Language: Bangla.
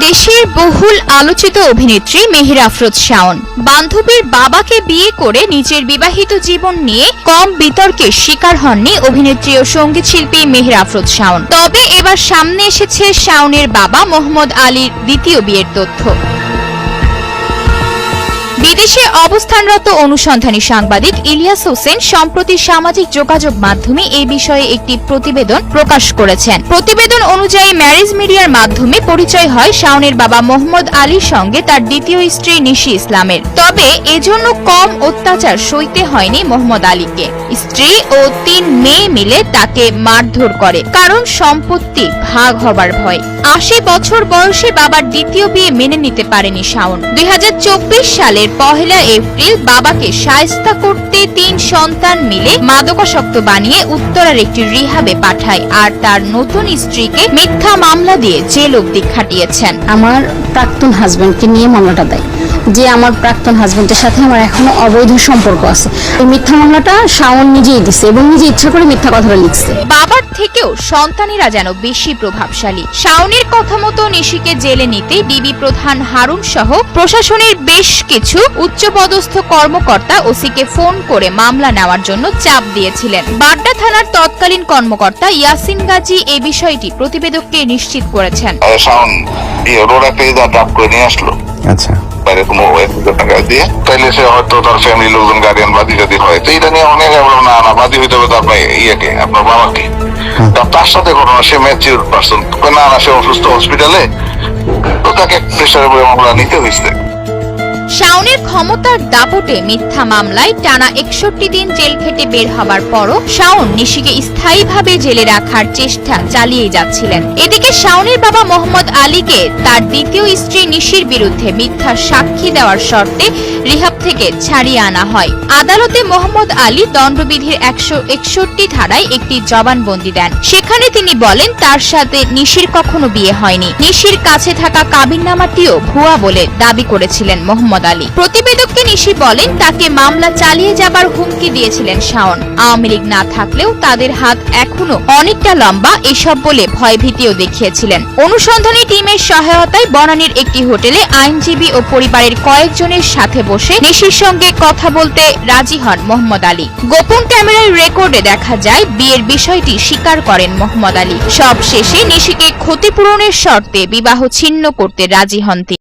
দেশের বহুল আলোচিত অভিনেত্রী মেহের আফরোজ শাওন বান্ধবীর বাবাকে বিয়ে করে নিজের বিবাহিত জীবন নিয়ে কম বিতর্কের শিকার হননি অভিনেত্রী ও সঙ্গীতশিল্পী মেহের আফরোজ শাওন। তবে এবার সামনে এসেছে শাওনের বাবা মোহাম্মদ আলীর দ্বিতীয় বিয়ের তথ্য। বিদেশে অবস্থানরত অনুসন্ধানী সাংবাদিক ইলিয়াস হোসেন সম্প্রতি সামাজিক যোগাযোগ মাধ্যমে এই বিষয়ে একটি প্রতিবেদন প্রকাশ করেছেন। প্রতিবেদন অনুযায়ী ম্যারেজ মিডিয়ার মাধ্যমে পরিচয় হয় শাওনের বাবা মোহাম্মদ আলীর সঙ্গে তার দ্বিতীয় স্ত্রী নিশি ইসলামের। তবে এজন্য কম অত্যাচার সইতে হয়নি মোহাম্মদ আলীকে। স্ত্রী ও ৩ মেয়ে মিলে তাকে মারধর করে, কারণ সম্পত্তি ভাগ হবার ভয়। ৮০ বছর বয়সে বাবার দ্বিতীয় বিয়ে মেনে নিতে পারেনি শাওন। ২০২৪ সালের ১ এপ্রিল বাবাকে শায়েস্তা করতে ৩ সন্তান মিলে মাদকাসক্ত বানিয়ে উত্তরার একটি রিহাবে পাঠায়, আর তার নতুন স্ত্রীকে মিথ্যা মামলা দিয়ে জেল অবধি খাটিয়েছেন। আমার প্রাক্তন হাজবেন্ডকে নিয়ে মামলাটা দেয় যে আমার প্রাক্তন হাজবেন্ডের সাথে আমার এখনো অবৈধ সম্পর্ক আছে। এই মিথ্যা মামলাটা শাওন নিজেই দিচ্ছে এবং নিজে ইচ্ছা করে মিথ্যা কথাটা লিখছে। বাবার থেকেও সন্তানেরা যেন বেশি প্রভাবশালী। শাওনের কথা মতো নিশিকে জেলে নিতে ডিবি প্রধান হারুন সহ প্রশাসনের বেশ কিছু উচ্চপদস্থ কর্মকর্তা ওসিকে ফোন করে মামলা নেওয়ার জন্য চাপ দিয়েছিলেন। বাড্ডা থানার তৎকালীন কর্মকর্তা ইয়াসিন গাজী এই বিষয়টি প্রতিবেদককে নিশ্চিত করেছেন। শাওন রোডা পেজা ড্রাপ করে নিয়ে আসলো। আচ্ছা, বাইরে কোনো টাকা দিয়ে তাইলে সে হয়তো তার ফ্যামিলি লোকজন গার্ডিয়ান বাদী যদি হয়, তো এটা নিয়ে অনেক না বাদী হইতে হবে তো আপনার ইয়েকে, আপনার বাবাকে। তার সাথে ঘটনা, সে ম্যাচিউর পার্সন, না সে অসুস্থ হসপিটালে, তো তাকে প্রেশারের উপরে মামলা নিতে হয়েছে। শাওনের ক্ষমতার দাপটে মিথ্যা মামলায় টানা ৬১ দিন জেল খেটে বের হবার পরও শাওন নিশিকে স্থায়ীভাবে জেলে রাখার চেষ্টা চালিয়ে যাচ্ছিলেন। এদিকে শাওনের বাবা মোহাম্মদ আলীকে তার দ্বিতীয় স্ত্রী নিশির বিরুদ্ধে মিথ্যা সাক্ষী দেওয়ার শর্তে রিহাব থেকে ছাড়িয়ে আনা হয়। আদালতে মোহাম্মদ আলী দণ্ডবিধির ১৬১ ধারায় একটি জবানবন্দি দেন। সেখানে তিনি বলেন তার সাথে নিশির কখনো বিয়ে হয়নি। নিশির কাছে থাকা কাবিননামাটিও ভুয়া বলে দাবি করেছিলেন মোহাম্মদ আলী। প্রতিবেদককে নিশি বলেন তাকে মামলা চালিয়ে যাবার হুমকি দিয়েছিলেন শাওন। আওয়ামী লীগ না থাকলেও তাদের হাত এখনো অনেকটা লম্বা, এসব বলে ভয়ভীতিও দেখিয়েছিলেন। অনুসন্ধানী টিমের সহায়তায় বনানীর একটি হোটেলে আইনজীবী ও পরিবারের কয়েকজনের সাথে বসে নিশির সঙ্গে কথা বলতে রাজি হন মোহাম্মদ আলী। গোপন ক্যামেরার রেকর্ডে দেখা যায় বিয়ের বিষয়টি স্বীকার করেন মোহাম্মদ আলী। সব শেষে নিশিকে ক্ষতিপূরণের শর্তে বিবাহ ছিন্ন করতে রাজি হন তিনি।